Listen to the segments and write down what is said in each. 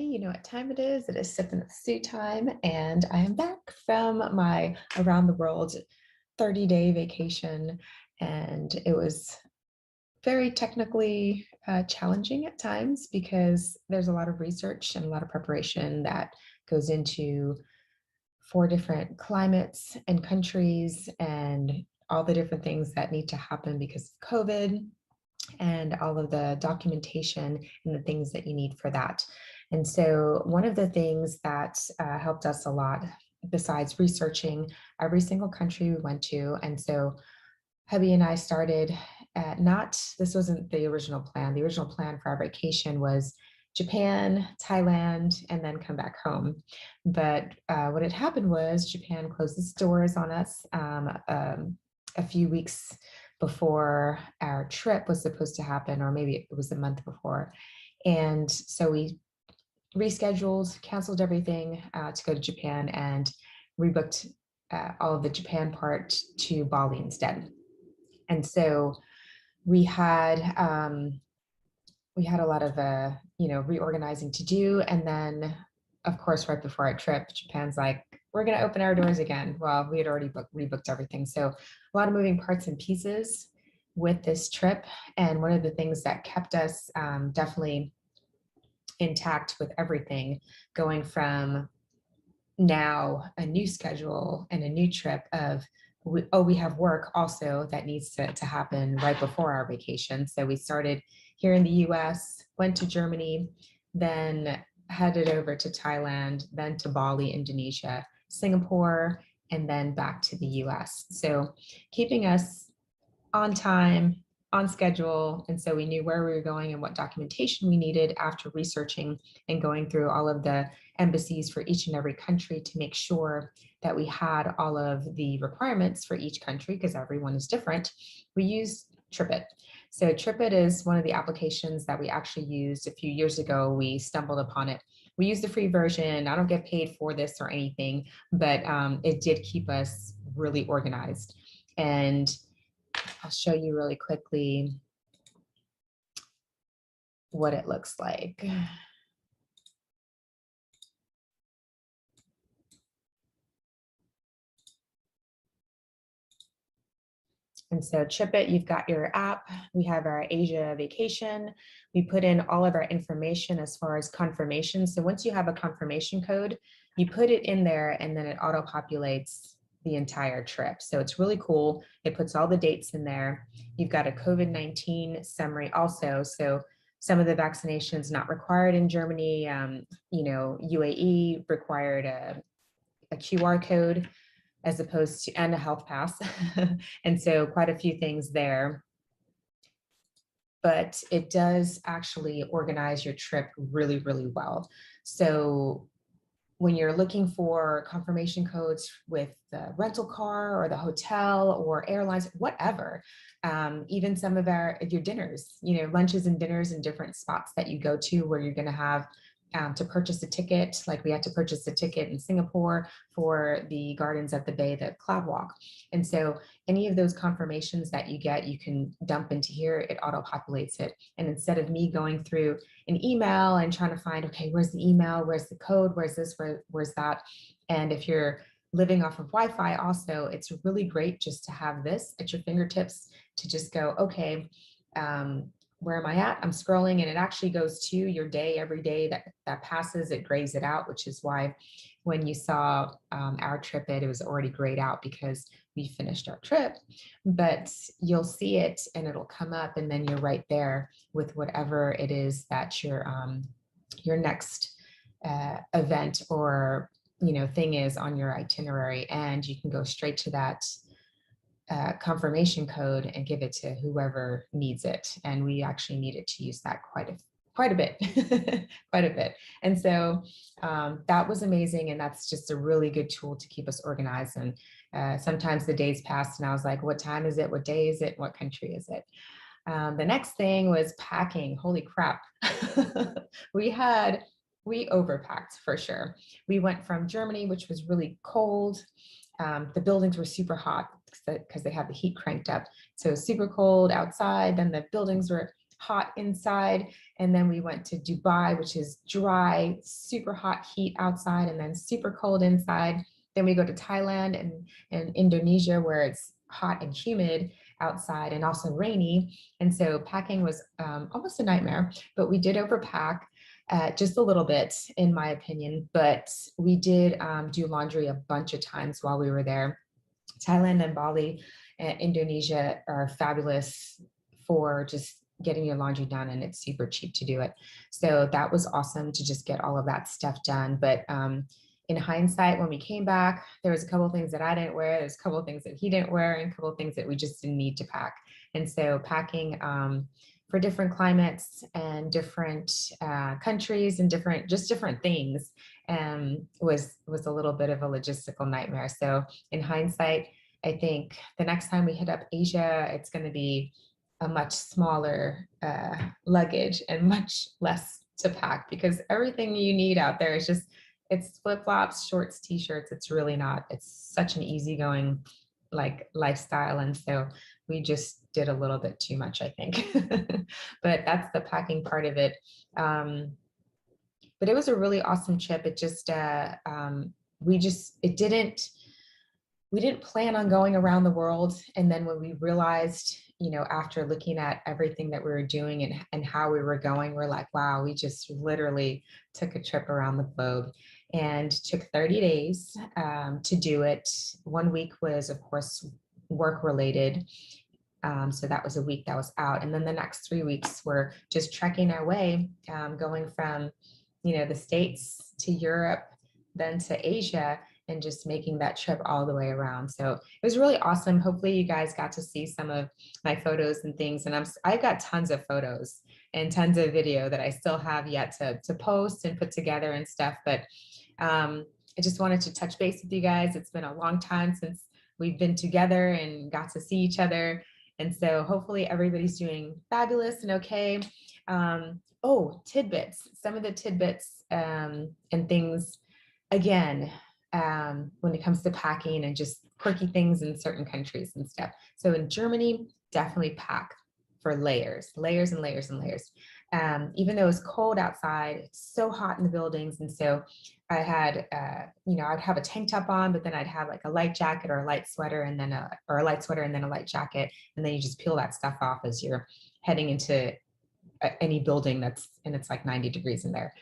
You know what time it is. It is sipping with Sue time, and I am back from my around the world 30-day vacation. And it was very technically challenging at times because there's a lot of research and a lot of preparation that goes into 4 different climates and countries and all the different things that need to happen because of COVID and all of the documentation and the things that you need for that. And so one of the things that helped us a lot, besides researching every single country we went to, and so hubby and I started at this wasn't the original plan. The original plan for our vacation was Japan, Thailand, and then come back home. But what had happened was Japan closed its doors on us a few weeks before our trip was supposed to happen, or maybe it was a month before. And so we rescheduled, canceled everything to go to Japan and rebooked all of the Japan part to Bali instead. And so we had a lot of reorganizing to do, and then of course right before our trip, Japan's like, we're going to open our doors again. Well, we had already rebooked everything, so a lot of moving parts and pieces with this trip. And one of the things that kept us definitely intact with everything, going from now a new schedule and a new trip of we have work also that needs to happen right before our vacation. So we started here in the US, went to Germany, then headed over to Thailand, then to Bali, Indonesia, Singapore, and then back to the US. So keeping us on time, on schedule. And so we knew where we were going and what documentation we needed after researching and going through all of the embassies for each and every country to make sure that we had all of the requirements for each country, because everyone is different. We used TripIt. So TripIt is one of the applications that we actually used a few years ago. We stumbled upon it. We used the free version. I don't get paid for this or anything, but it did keep us really organized. And I'll show you really quickly what it looks like. And so TripIt, you've got your app. We have our Asia vacation. We put in all of our information as far as confirmation. So once you have a confirmation code, you put it in there and then it auto-populates the entire trip. So it's really cool. It puts all the dates in there. You've got a COVID-19 summary also. So some of the vaccinations not required in Germany, UAE required a QR code as opposed to, and a health pass. And so quite a few things there. But it does actually organize your trip really, really well. So when you're looking for confirmation codes with the rental car or the hotel or airlines, whatever, even some of your dinners, lunches and dinners in different spots that you go to where you're going to have to purchase a ticket. Like we had to purchase a ticket in Singapore for the Gardens at the Bay, the Cloud Walk. And so any of those confirmations that you get, you can dump into here, it auto-populates it. And instead of me going through an email and trying to find, okay, where's the email, where's the code, where's this, where's that? And if you're living off of Wi-Fi also, it's really great just to have this at your fingertips to just go, okay, where am I at? I'm scrolling, and it actually goes to your day every day that passes. It grays it out, which is why when you saw our TripIt, it was already grayed out because we finished our trip. But you'll see it and it'll come up, and then you're right there with whatever it is that your next event or thing is on your itinerary, and you can go straight to that confirmation code and give it to whoever needs it. And we actually needed to use that quite a bit, quite a bit. And so that was amazing. And that's just a really good tool to keep us organized. And sometimes the days passed and I was like, what time is it? What day is it? What country is it? The next thing was packing. Holy crap. we overpacked for sure. We went from Germany, which was really cold. The buildings were super hot because they had the heat cranked up. So super cold outside. Then the buildings were hot inside. And then we went to Dubai, which is dry, super hot heat outside, and then super cold inside. Then we go to Thailand and Indonesia, where it's hot and humid outside and also rainy. And so packing was almost a nightmare, but we did overpack just a little bit, in my opinion. But we did do laundry a bunch of times while we were there. Thailand and Bali and Indonesia are fabulous for just getting your laundry done, and it's super cheap to do it. So that was awesome to just get all of that stuff done. But in hindsight, when we came back, there was a couple of things that I didn't wear. There's a couple of things that he didn't wear, and a couple of things that we just didn't need to pack. And so packing for different climates and different countries and different things was a little bit of a logistical nightmare. So in hindsight, I think the next time we hit up Asia, it's going to be a much smaller luggage and much less to pack, because everything you need out there is just, it's flip-flops, shorts, t-shirts. It's really not, it's such an easygoing like lifestyle. And so we just did a little bit too much, I think. But that's the packing part of it. But it was a really awesome trip. It just we didn't plan on going around the world. And then when we realized, after looking at everything that we were doing and how we were going, we're like, wow, we just literally took a trip around the globe, and took 30 days to do it. 1 week was, of course, work related. So that was a week that was out. And then the next 3 weeks were just trekking our way, going from, the States to Europe, then to Asia, and just making that trip all the way around. So it was really awesome. Hopefully you guys got to see some of my photos and things. And I've got tons of photos and tons of video that I still have yet to post and put together and stuff. But I just wanted to touch base with you guys. It's been a long time since we've been together and got to see each other. And so hopefully everybody's doing fabulous and okay. Tidbits, some of the tidbits and things, again, when it comes to packing and just quirky things in certain countries and stuff. So in Germany, definitely pack for layers, layers and layers and layers. Even though it's cold outside, it's so hot in the buildings. And so I had, I'd have a tank top on, but then I'd have like a light jacket or a light sweater and then a light sweater and then a light jacket. And then you just peel that stuff off as you're heading into any building and it's like 90 degrees in there.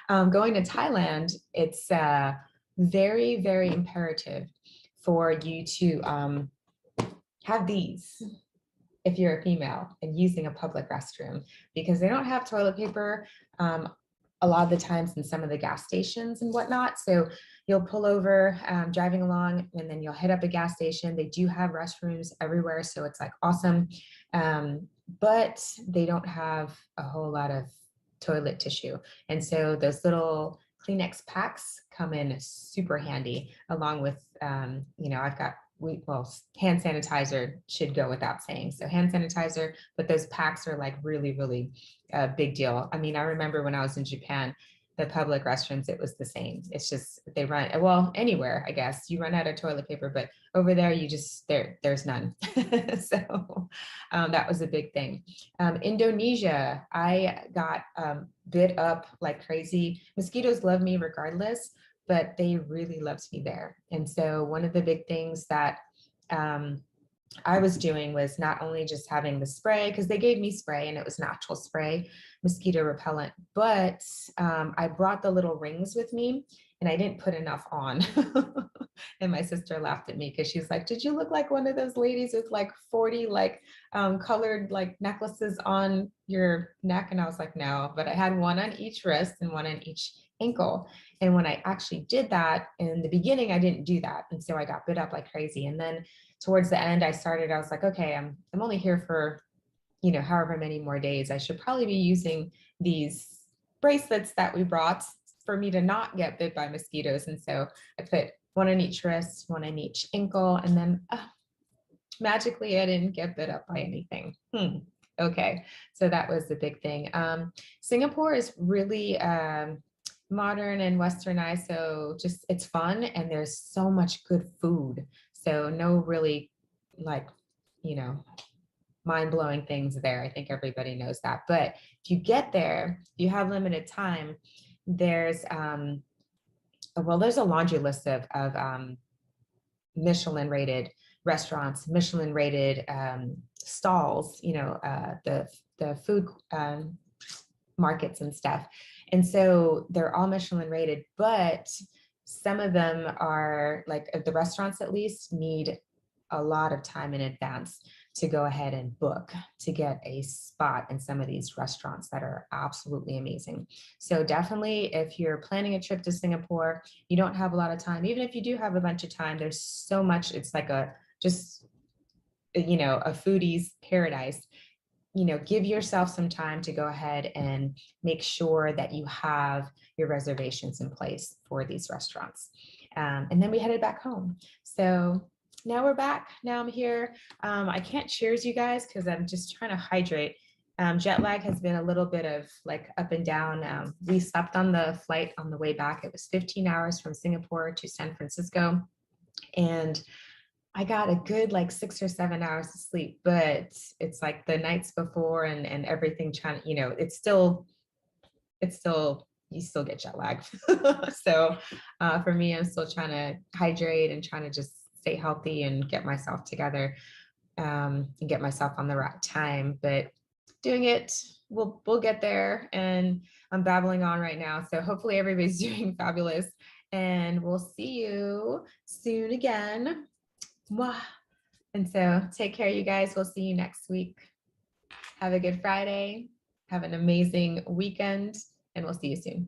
Going to Thailand, it's very, very imperative for you to have these if you're a female and using a public restroom, because they don't have toilet paper a lot of the times in some of the gas stations and whatnot. So you'll pull over driving along, and then you'll hit up a gas station. They do have restrooms everywhere, so it's like awesome. But they don't have a whole lot of toilet tissue. And so those little Kleenex packs come in super handy, along with, I've got, hand sanitizer should go without saying. So hand sanitizer, but those packs are like really, really a big deal. I mean, I remember when I was in Japan, the public restrooms, it was the same. It's just, they run, well, anywhere, I guess, you run out of toilet paper, but over there, there's none. So that was a big thing. Indonesia, I got bit up like crazy. Mosquitoes love me regardless, but they really loved me there. And so one of the big things that I was doing was not only just having the spray, because they gave me spray and it was natural spray, mosquito repellent, but I brought the little rings with me and I didn't put enough on. And my sister laughed at me because she's like, did you look like one of those ladies with like 40 like colored like necklaces on your neck? And I was like, no, but I had one on each wrist and one on each ankle. And when I actually did that in the beginning, I didn't do that. And so I got bit up like crazy. And then towards the end, I was like, okay, I'm only here for, however many more days. I should probably be using these bracelets that we brought for me to not get bit by mosquitoes. And so I put one on each wrist, one on each ankle, and then magically I didn't get bit up by anything. Okay, so that was the big thing. Singapore is really modern and westernized, so just it's fun and there's so much good food. So no really like, mind-blowing things there. I think everybody knows that. But if you get there, you have limited time, there's well, there's a laundry list of Michelin rated restaurants, Michelin rated stalls, the food markets and stuff. And so they're all Michelin rated, but some of them are like the restaurants at least need a lot of time in advance to go ahead and book to get a spot in some of these restaurants that are absolutely amazing. So definitely if you're planning a trip to Singapore, you don't have a lot of time. Even if you do have a bunch of time, there's so much, it's like a foodie's paradise. Give yourself some time to go ahead and make sure that you have your reservations in place for these restaurants. And then we headed back home. So now we're back. Now I'm here. I can't cheers you guys because I'm just trying to hydrate. Jet lag has been a little bit of like up and down. We slept on the flight on the way back. It was 15 hours from Singapore to San Francisco. And I got a good like 6 or 7 hours of sleep, but it's like the nights before and everything trying, you still get jet lag. So for me, I'm still trying to hydrate and trying to just stay healthy and get myself together and get myself on the right time, but doing it, we'll get there. And I'm babbling on right now. So hopefully everybody's doing fabulous and we'll see you soon again. Mwah. And so take care, you guys. We'll see you next week. Have a good Friday. Have an amazing weekend, and we'll see you soon.